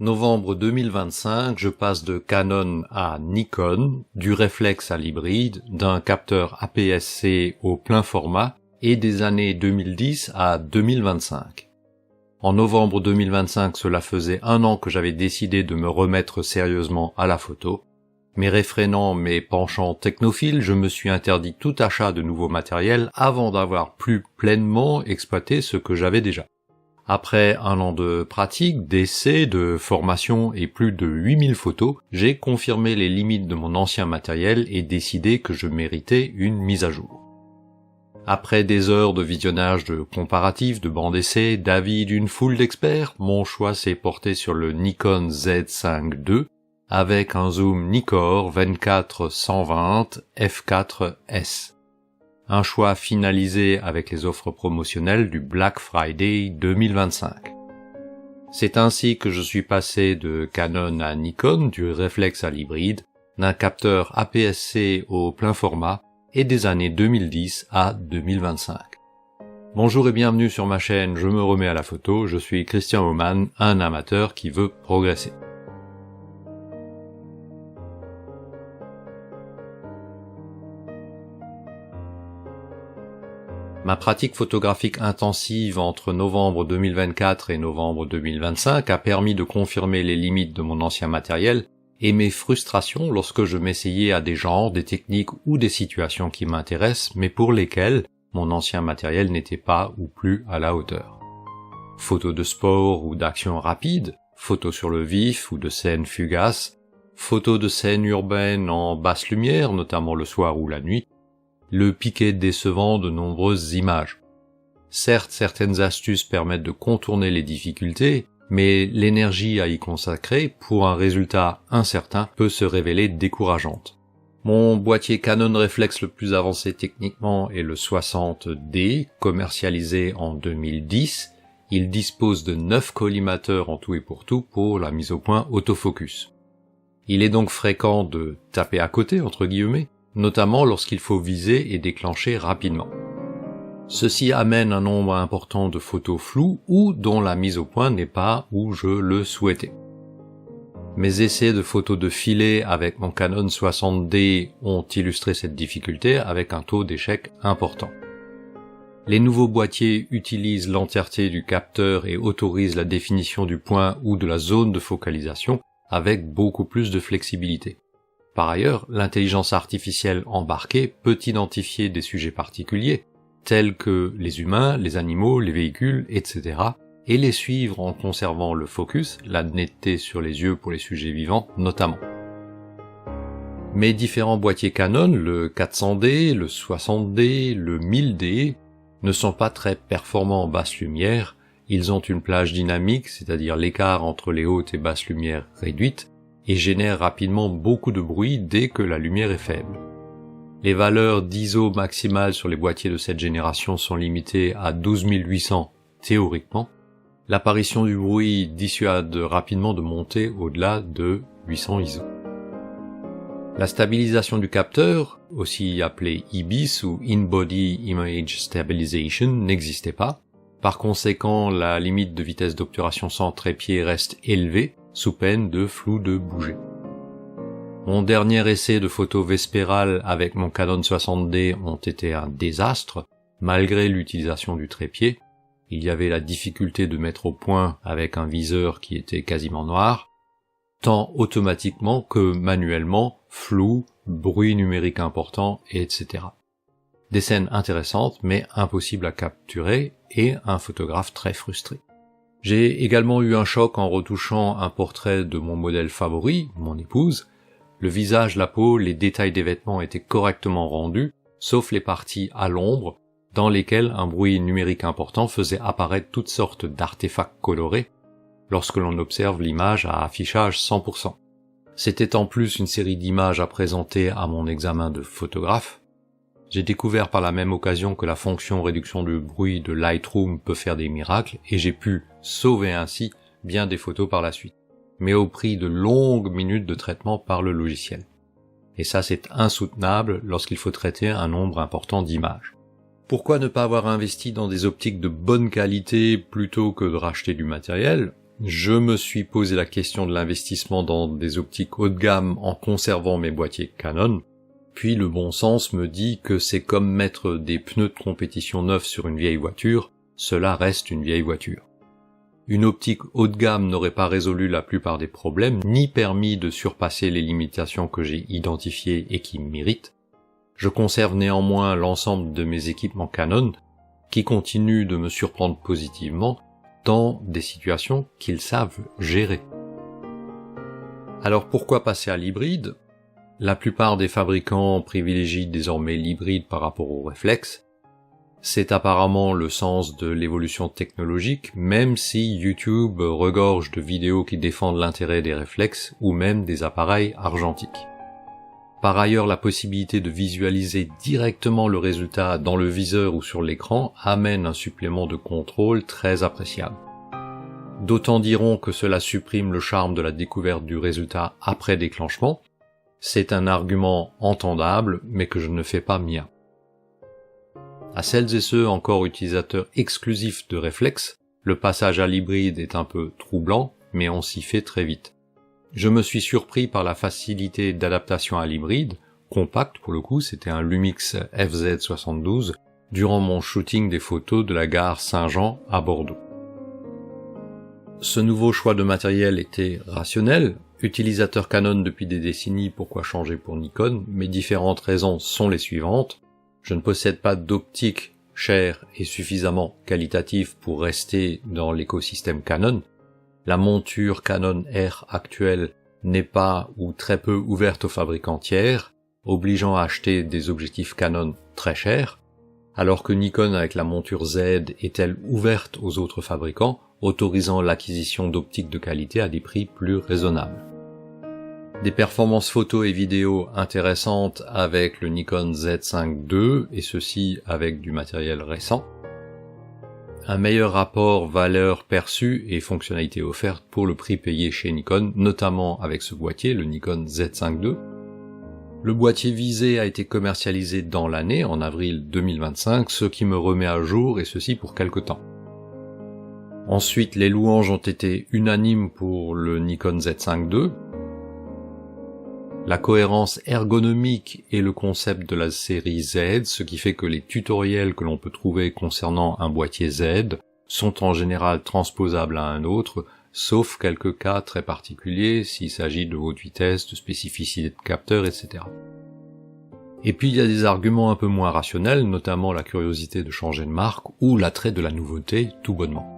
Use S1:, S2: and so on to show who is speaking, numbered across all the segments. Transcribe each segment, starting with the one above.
S1: Novembre 2025, je passe de Canon à Nikon, du réflexe à l'hybride, d'un capteur APS-C au plein format et des années 2010 à 2025. En novembre 2025, cela faisait 1 an que j'avais décidé de me remettre sérieusement à la photo. Mais réfrénant mes penchants technophiles, je me suis interdit tout achat de nouveau matériel avant d'avoir plus pleinement exploité ce que j'avais déjà. Après 1 an de pratique, d'essais, de formation et plus de 8000 photos, j'ai confirmé les limites de mon ancien matériel et décidé que je méritais une mise à jour. Après des heures de visionnage de comparatifs, de bancs d'essai, d'avis d'une foule d'experts, mon choix s'est porté sur le Nikon Z5 II avec un zoom Nikkor 24-120 f4S. Un choix finalisé avec les offres promotionnelles du Black Friday 2025. C'est ainsi que je suis passé de Canon à Nikon, du réflexe à l'hybride, d'un capteur APS-C au plein format et des années 2010 à 2025. Bonjour et bienvenue sur ma chaîne Je me remets à la photo, je suis Christian Aumann, un amateur qui veut progresser. Ma pratique photographique intensive entre novembre 2024 et novembre 2025 a permis de confirmer les limites de mon ancien matériel et mes frustrations lorsque je m'essayais à des genres, des techniques ou des situations qui m'intéressent mais pour lesquelles mon ancien matériel n'était pas ou plus à la hauteur. Photos de sport ou d'action rapide, photos sur le vif ou de scènes fugaces, photos de scènes urbaines en basse lumière, notamment le soir ou la nuit, le piquet décevant de nombreuses images. Certes, certaines astuces permettent de contourner les difficultés, mais l'énergie à y consacrer pour un résultat incertain peut se révéler décourageante. Mon boîtier Canon réflexe le plus avancé techniquement est le 60D, commercialisé en 2010. Il dispose de 9 collimateurs en tout et pour la mise au point autofocus. Il est donc fréquent de taper à côté, entre guillemets, notamment lorsqu'il faut viser et déclencher rapidement. Ceci amène un nombre important de photos floues ou dont la mise au point n'est pas où je le souhaitais. Mes essais de photos de filet avec mon Canon 60D ont illustré cette difficulté avec un taux d'échec important. Les nouveaux boîtiers utilisent l'entièreté du capteur et autorisent la définition du point ou de la zone de focalisation avec beaucoup plus de flexibilité. Par ailleurs, l'intelligence artificielle embarquée peut identifier des sujets particuliers, tels que les humains, les animaux, les véhicules, etc., et les suivre en conservant le focus, la netteté sur les yeux pour les sujets vivants notamment. Mes différents boîtiers Canon, le 400D, le 60D, le 1000D, ne sont pas très performants en basse lumière, ils ont une plage dynamique, c'est-à-dire l'écart entre les hautes et basses lumières réduites, et génère rapidement beaucoup de bruit dès que la lumière est faible. Les valeurs d'ISO maximales sur les boîtiers de cette génération sont limitées à 12800 théoriquement. L'apparition du bruit dissuade rapidement de monter au-delà de 800 ISO. La stabilisation du capteur, aussi appelée IBIS ou In-Body Image Stabilization, n'existait pas. Par conséquent, la limite de vitesse d'obturation sans trépied reste élevée, sous peine de flou de bouger. Mon dernier essai de photo vespérale avec mon Canon 60D ont été un désastre, malgré l'utilisation du trépied. Il y avait la difficulté de mettre au point avec un viseur qui était quasiment noir, tant automatiquement que manuellement, flou, bruit numérique important, etc. Des scènes intéressantes mais impossibles à capturer et un photographe très frustré. J'ai également eu un choc en retouchant un portrait de mon modèle favori, mon épouse. Le visage, la peau, les détails des vêtements étaient correctement rendus, sauf les parties à l'ombre, dans lesquelles un bruit numérique important faisait apparaître toutes sortes d'artefacts colorés lorsque l'on observe l'image à affichage 100%. C'était en plus une série d'images à présenter à mon examen de photographe. J'ai découvert par la même occasion que la fonction réduction du bruit de Lightroom peut faire des miracles et j'ai pu sauver ainsi bien des photos par la suite, mais au prix de longues minutes de traitement par le logiciel. Et ça c'est insoutenable lorsqu'il faut traiter un nombre important d'images. Pourquoi ne pas avoir investi dans des optiques de bonne qualité plutôt que de racheter du matériel ? Je me suis posé la question de l'investissement dans des optiques haut de gamme en conservant mes boîtiers Canon, puis le bon sens me dit que c'est comme mettre des pneus de compétition neufs sur une vieille voiture, cela reste une vieille voiture. Une optique haut de gamme n'aurait pas résolu la plupart des problèmes, ni permis de surpasser les limitations que j'ai identifiées et qui méritent. Je conserve néanmoins l'ensemble de mes équipements Canon, qui continuent de me surprendre positivement dans des situations qu'ils savent gérer. Alors pourquoi passer à l'hybride ? La plupart des fabricants privilégient désormais l'hybride par rapport au réflexe. C'est apparemment le sens de l'évolution technologique, même si YouTube regorge de vidéos qui défendent l'intérêt des réflexes ou même des appareils argentiques. Par ailleurs, la possibilité de visualiser directement le résultat dans le viseur ou sur l'écran amène un supplément de contrôle très appréciable. D'autant diront que cela supprime le charme de la découverte du résultat après déclenchement. C'est un argument entendable, mais que je ne fais pas mien. À celles et ceux encore utilisateurs exclusifs de réflexes, le passage à l'hybride est un peu troublant, mais on s'y fait très vite. Je me suis surpris par la facilité d'adaptation à l'hybride, compact pour le coup, c'était un Lumix FZ72, durant mon shooting des photos de la gare Saint-Jean à Bordeaux. Ce nouveau choix de matériel était rationnel. Utilisateur Canon depuis des décennies, pourquoi changer pour Nikon? Mes différentes raisons sont les suivantes. Je ne possède pas d'optique chère et suffisamment qualitative pour rester dans l'écosystème Canon. La monture Canon R actuelle n'est pas ou très peu ouverte aux fabricants tiers, obligeant à acheter des objectifs Canon très chers, alors que Nikon avec la monture Z est elle ouverte aux autres fabricants, autorisant l'acquisition d'optiques de qualité à des prix plus raisonnables. Des performances photo et vidéo intéressantes avec le Nikon Z5 II, et ceci avec du matériel récent. Un meilleur rapport valeur perçue et fonctionnalité offerte pour le prix payé chez Nikon, notamment avec ce boîtier, le Nikon Z5 II. Le boîtier visé a été commercialisé dans l'année, en avril 2025, ce qui me remet à jour, et ceci pour quelque temps. Ensuite, les louanges ont été unanimes pour le Nikon Z5 II. La cohérence ergonomique et le concept de la série Z, ce qui fait que les tutoriels que l'on peut trouver concernant un boîtier Z sont en général transposables à un autre, sauf quelques cas très particuliers s'il s'agit de haute vitesse, de spécificité de capteur, etc. Et puis il y a des arguments un peu moins rationnels, notamment la curiosité de changer de marque ou l'attrait de la nouveauté tout bonnement.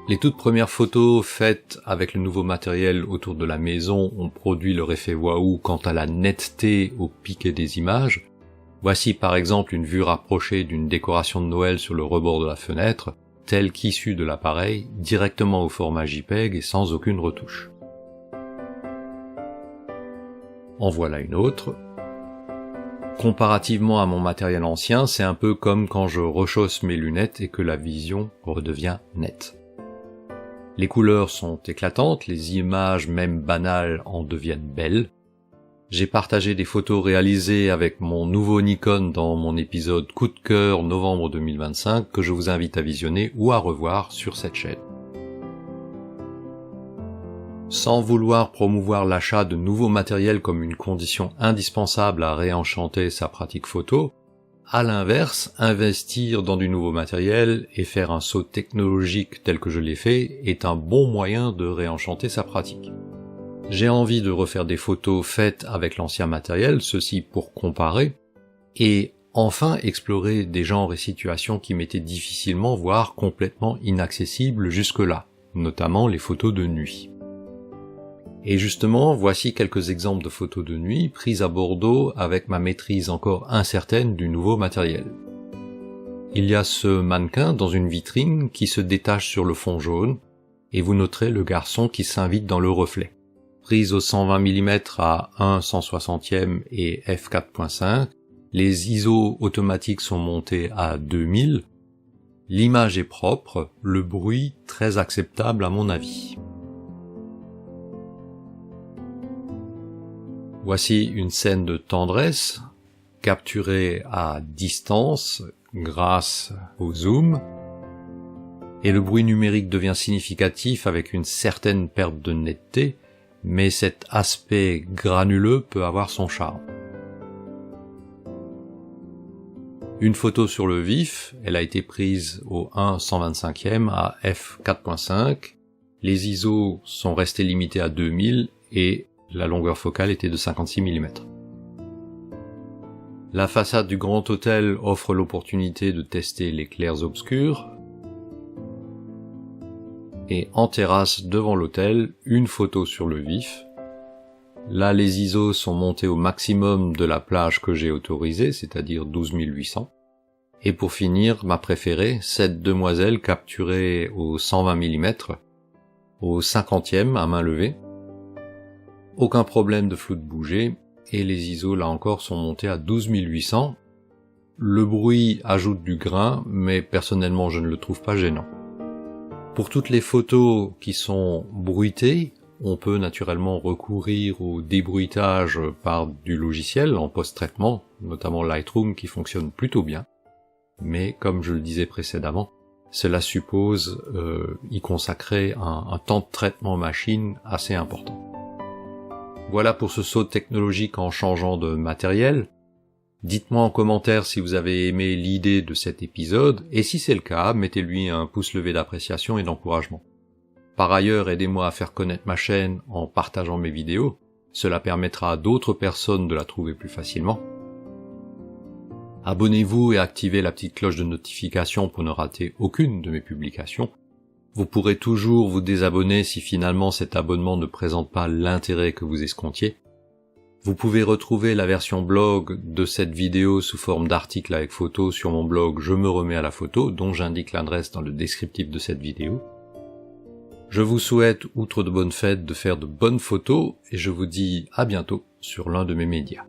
S1: Les toutes premières photos faites avec le nouveau matériel autour de la maison ont produit leur effet waouh quant à la netteté au piqué des images. Voici par exemple une vue rapprochée d'une décoration de Noël sur le rebord de la fenêtre, telle qu'issue de l'appareil, directement au format JPEG et sans aucune retouche. En voilà une autre. Comparativement à mon matériel ancien, c'est un peu comme quand je rechausse mes lunettes et que la vision redevient nette. Les couleurs sont éclatantes, les images même banales en deviennent belles. J'ai partagé des photos réalisées avec mon nouveau Nikon dans mon épisode Coup de cœur novembre 2025 que je vous invite à visionner ou à revoir sur cette chaîne. Sans vouloir promouvoir l'achat de nouveaux matériels comme une condition indispensable à réenchanter sa pratique photo, à l'inverse, investir dans du nouveau matériel et faire un saut technologique tel que je l'ai fait est un bon moyen de réenchanter sa pratique. J'ai envie de refaire des photos faites avec l'ancien matériel, ceci pour comparer, et enfin explorer des genres et situations qui m'étaient difficilement, voire complètement inaccessibles jusque-là, notamment les photos de nuit. Et justement, voici quelques exemples de photos de nuit prises à Bordeaux avec ma maîtrise encore incertaine du nouveau matériel. Il y a ce mannequin dans une vitrine qui se détache sur le fond jaune, et vous noterez le garçon qui s'invite dans le reflet. Prise au 120 mm à 1/160e et f4.5, les ISO automatiques sont montés à 2000, l'image est propre, le bruit très acceptable à mon avis. Voici une scène de tendresse, capturée à distance grâce au zoom. et le bruit numérique devient significatif avec une certaine perte de netteté, mais cet aspect granuleux peut avoir son charme. Une photo sur le vif, elle a été prise au 1/125e à f4.5, les ISO sont restés limités à 2000 et la longueur focale était de 56 mm. La façade du Grand Hôtel offre l'opportunité de tester les clairs-obscurs. Et en terrasse devant l'hôtel, une photo sur le vif. Là, les ISO sont montés au maximum de la plage que j'ai autorisée, c'est-à-dire 12800. Et pour finir, ma préférée, cette demoiselle capturée au 120 mm, au 50e à main levée. Aucun problème de flou de bouger, et les ISO là encore sont montés à 12800. Le bruit ajoute du grain, mais personnellement je ne le trouve pas gênant. Pour toutes les photos qui sont bruitées, on peut naturellement recourir au débruitage par du logiciel en post-traitement, notamment Lightroom qui fonctionne plutôt bien. Mais comme je le disais précédemment, cela suppose y consacrer un temps de traitement machine assez important. Voilà pour ce saut technologique en changeant de matériel. Dites-moi en commentaire si vous avez aimé l'idée de cet épisode, et si c'est le cas, mettez-lui un pouce levé d'appréciation et d'encouragement. Par ailleurs, aidez-moi à faire connaître ma chaîne en partageant mes vidéos, cela permettra à d'autres personnes de la trouver plus facilement. Abonnez-vous et activez la petite cloche de notification pour ne rater aucune de mes publications. Vous pourrez toujours vous désabonner si finalement cet abonnement ne présente pas l'intérêt que vous escomptiez. Vous pouvez retrouver la version blog de cette vidéo sous forme d'article avec photo sur mon blog Je me remets à la photo, dont j'indique l'adresse dans le descriptif de cette vidéo. Je vous souhaite, outre de bonnes fêtes, de faire de bonnes photos, et je vous dis à bientôt sur l'un de mes médias.